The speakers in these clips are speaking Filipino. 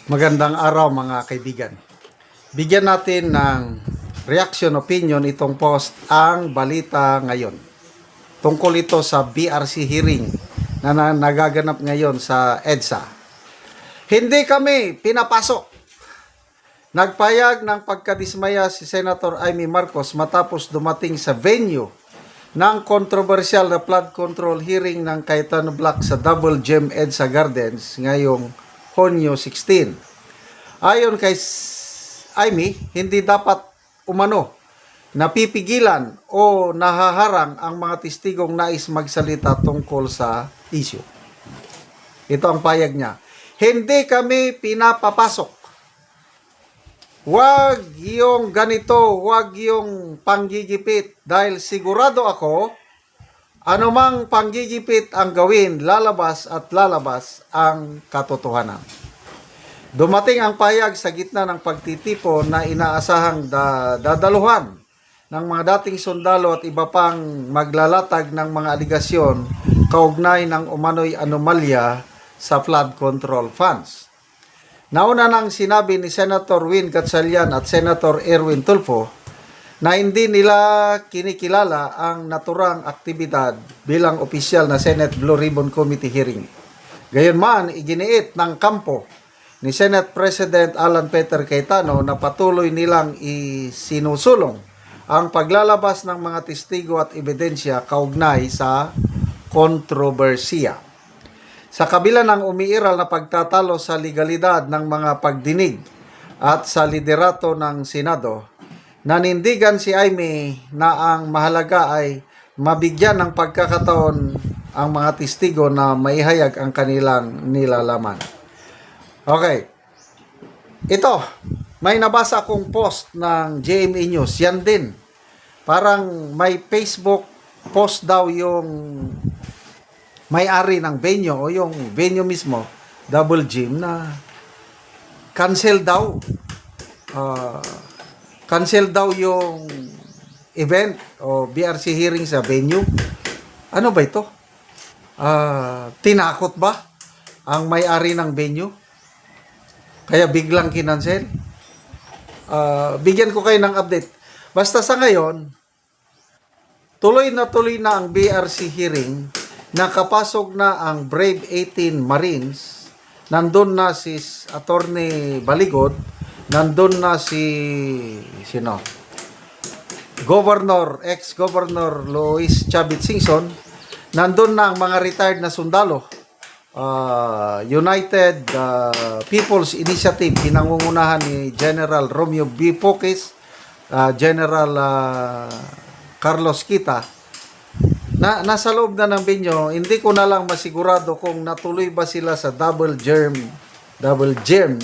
Magandang araw mga kaibigan. Bigyan natin ng reaction opinion itong post ang balita ngayon. Tungkol ito sa BRC hearing na nagaganap ngayon sa EDSA. Hindi kami pinapasok. Nagpayag ng pagkadismaya si Senator Amy Marcos matapos dumating sa venue ng kontrobersyal na flood control hearing ng Cayetano Block sa Double Gem EDSA Gardens ngayong Hunyo 16. Ayon kay Amy, hindi dapat umano napipigilan o nahaharang ang mga testigong nais magsalita tungkol sa issue. Ito ang payag niya. Hindi kami pinapapasok. Huwag yung ganito, huwag yung panggigipit dahil sigurado ako anumang panggigipit ang gawin, lalabas at lalabas ang katotohanan. Dumating ang payag sa gitna ng pagtitipon na inaasahang dadaluhan ng mga dating sundalo at iba pang maglalatag ng mga aligasyon kaugnay ng umano'y anomalya sa flood control funds. Nauna nang sinabi ni Senator Win Gatchalian at Senator Erwin Tulfo na hindi nila kinikilala ang naturang aktibidad bilang opisyal na Senate Blue Ribbon Committee hearing. Gayunman, iginiit ng kampo ni Senate President Alan Peter Cayetano na patuloy nilang isinusulong ang paglalabas ng mga testigo at ebidensya kaugnay sa kontrobersiya. Sa kabila ng umiiral na pagtatalo sa legalidad ng mga pagdinig at sa liderato ng Senado, nanindigan si Amy na ang mahalaga ay mabigyan ng pagkakataon ang mga testigo na maihayag ang kanilang nilalaman. Okay. Ito, may nabasa akong post ng GMA News. Yan din. Parang may Facebook post daw yung may-ari ng venue o yung venue mismo, Double Gym, na cancel daw. Cancel daw yung event o BRC hearing sa venue. Ano ba ito? Tinakot ba ang may-ari ng venue? Kaya biglang kinancel? Bigyan ko kayo ng update. Basta sa ngayon, tuloy na ang BRC hearing. Nakapasok na ang Brave 18 Marines. Nandun na si Attorney Baligod. Nandun na si ex-Governor Luis Chavit Singson. Nandun na ang mga retired na sundalo. United People's Initiative, pinangungunahan ni General Romeo B. Poques, General Carlos Kita. Nasa loob na ng venue. Hindi ko na lang masigurado kung natuloy ba sila sa Double Gem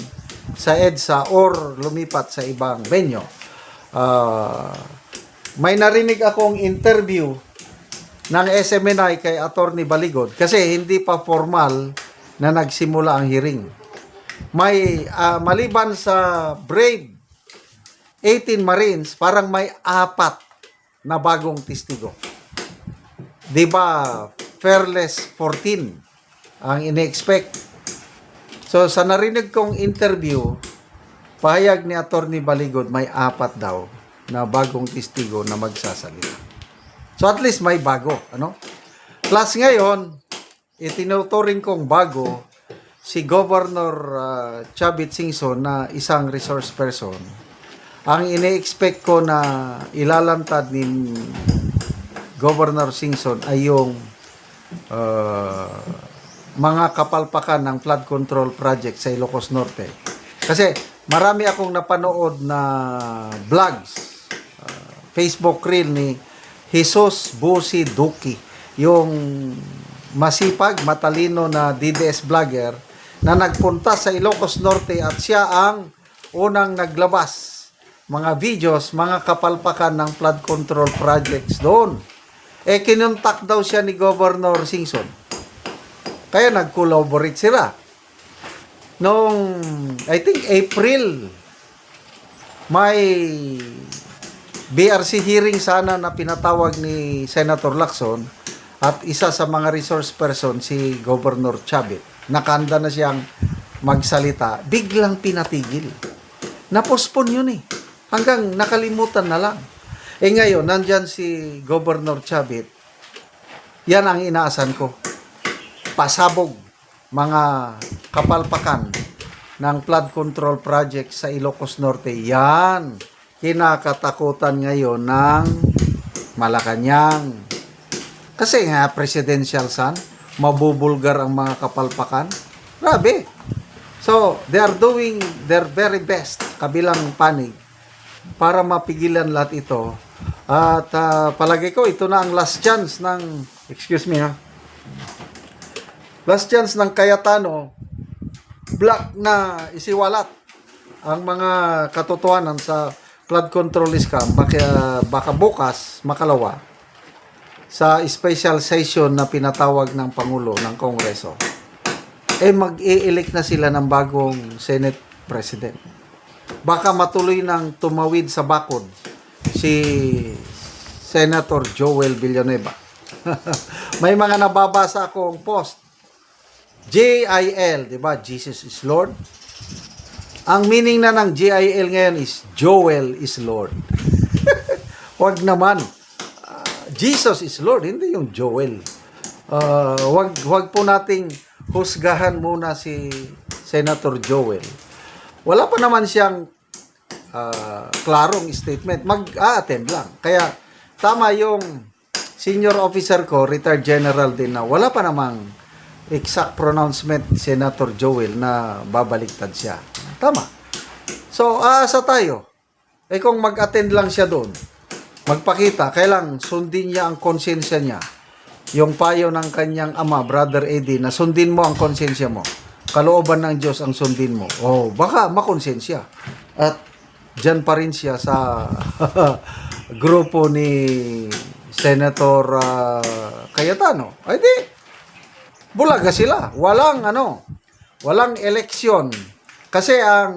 sa EDSA or lumipat sa ibang venue. May narinig akong interview ng SMNI kay Attorney Baligod kasi hindi pa formal na nagsimula ang hearing. May maliban sa Brave 18 Marines, parang may 4 na bagong testigo. Diba, Fearless 14 ang ini-expect. So, sa narinig kong interview, pahayag ni Attorney Baligod, may 4 daw na bagong testigo na magsasalita. So, at least may bago. Ano? Plus ngayon, itinuturing kong bago si Governor Chavit Singson na isang resource person. Ang ini-expect ko na ilalantad ni Governor Singson ay yung mga kapalpakan ng flood control project sa Ilocos Norte. Kasi marami akong napanood na vlogs, Facebook reel ni Jesus Busi Duki, yung masipag, matalino na DDS vlogger na nagpunta sa Ilocos Norte at siya ang unang naglabas mga videos, mga kapalpakan ng flood control projects doon. Kinontak daw siya ni Governor Singson. Kaya nag-collaborate sila. Noong, I think, April, may BRC hearing sana na pinatawag ni Senator Lacson at isa sa mga resource person si Governor Chavit. Nakanda na siyang magsalita, biglang pinatigil. Napospon yun eh. Hanggang nakalimutan na lang. Ngayon, nandyan si Governor Chavit. Yan ang inaasan ko. Pasabog mga kapalpakan ng flood control project sa Ilocos Norte. Yan. Kinakatakutan ngayon ng Malacanang. Kasi nga, presidential son, mabubulgar ang mga kapalpakan. Grabe. So, they are doing their very best, kabilang panig, para mapigilan lahat ito. At palagi ko, ito na ang last chance ng, excuse me ha, last chance ng Cayetano Black na isiwalat ang mga katotohanan sa flood control scam. Baka bukas, makalawa, sa special session na pinatawag ng Pangulo ng Kongreso, mag-i-elect na sila ng bagong Senate President. Baka matuloy nang tumawid sa bakod si Senator Joel Villanueva. May mga nababasa akong post. JIL, di ba? Jesus is Lord. Ang meaning na ng JIL ngayon is Joel is Lord. Wag naman. Jesus is Lord, hindi yung Joel. Wag po nating husgahan muna si Senator Joel. Wala pa naman siyang klarong statement. Mag-a-attend lang. Kaya tama yung senior officer ko, retired general din, na wala pa namang exact pronouncement Senator Joel na babaliktad siya. Tama. So, aasa tayo. Kung mag-attend lang siya doon, magpakita, kailang sundin niya ang konsensya niya. Yung payo ng kanyang ama, Brother Eddie, na sundin mo ang konsensya mo. Kalooban ng Diyos ang sundin mo. Baka makonsensya. At dyan pa rin siya sa grupo ni Senator Cayetano. Ay di, bulaga sila. Walang eleksyon. Kasi ang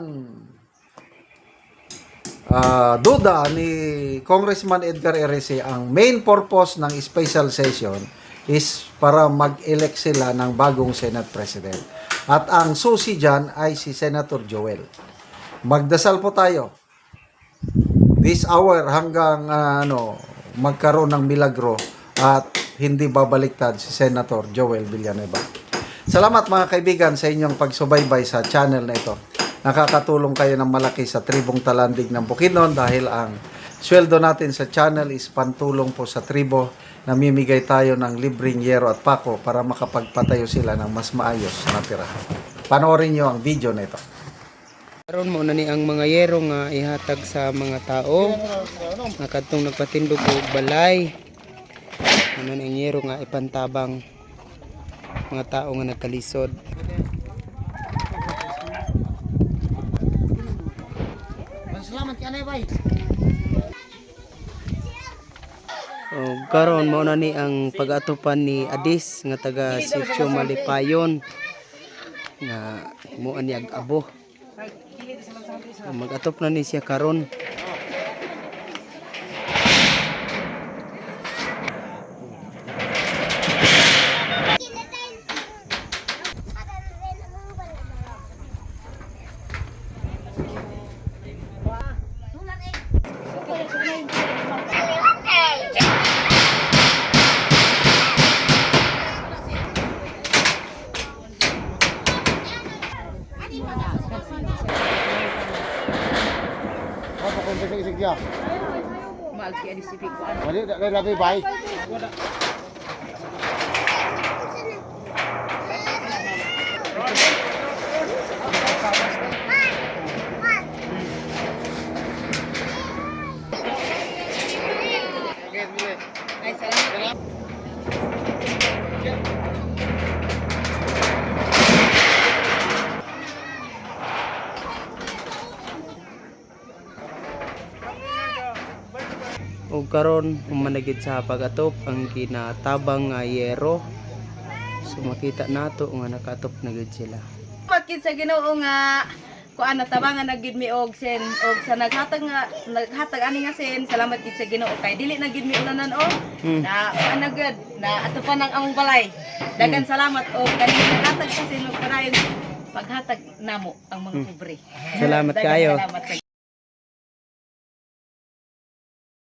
duda ni Congressman Edgar R.C., ang main purpose ng special session is para mag-elect sila ng bagong Senate President. At ang susi dyan ay si Senator Joel. Magdasal po tayo this hour hanggang magkaroon ng milagro at hindi babaliktad si Senator Joel Villanueva. Salamat mga kaibigan sa inyong pagsubaybay sa channel na ito. Nakakatulong kayo ng malaki sa tribong Talandig ng Bukidnon dahil ang sweldo natin sa channel is pantulong po sa tribo. Namimigay tayo ng libreng yero at pako para makapagpatayo sila ng mas maayos na tirahan. Panoorin nyo ang video na ito. Karon mo na ni ang mga yero nga ihatag sa mga tao nga kadtong nagpatindog og balay. Ano ang yero nga ipantabang mga tao nga nagkalisod. Salamat ka na, bay. Karon mo na ni ang pag-atupan ni Adis nga taga Sitio Malipayon nga himuan ni ag-abo. Mag-atop na ni siya karon. Apa kung sa isig niya? Malki ani sipik ko ano. Wali na labi bay. Ay salamat. Og karon humanagid sa pag-atop ang kinatabang nga yero. So makita nato nga nakatop na gid sila. Pakit sa Ginoo nga kuan natabangan na gid mi og sen og sa naghatag ani nga sen salamat gid sa Ginoo kay dili na gid mi unanan na ana gud na atupan ang among balay. Dagan salamat og kani naghatag sa sen og parayon maghatag namo ang mga pobre. Salamat Daghang kayo. salamat sa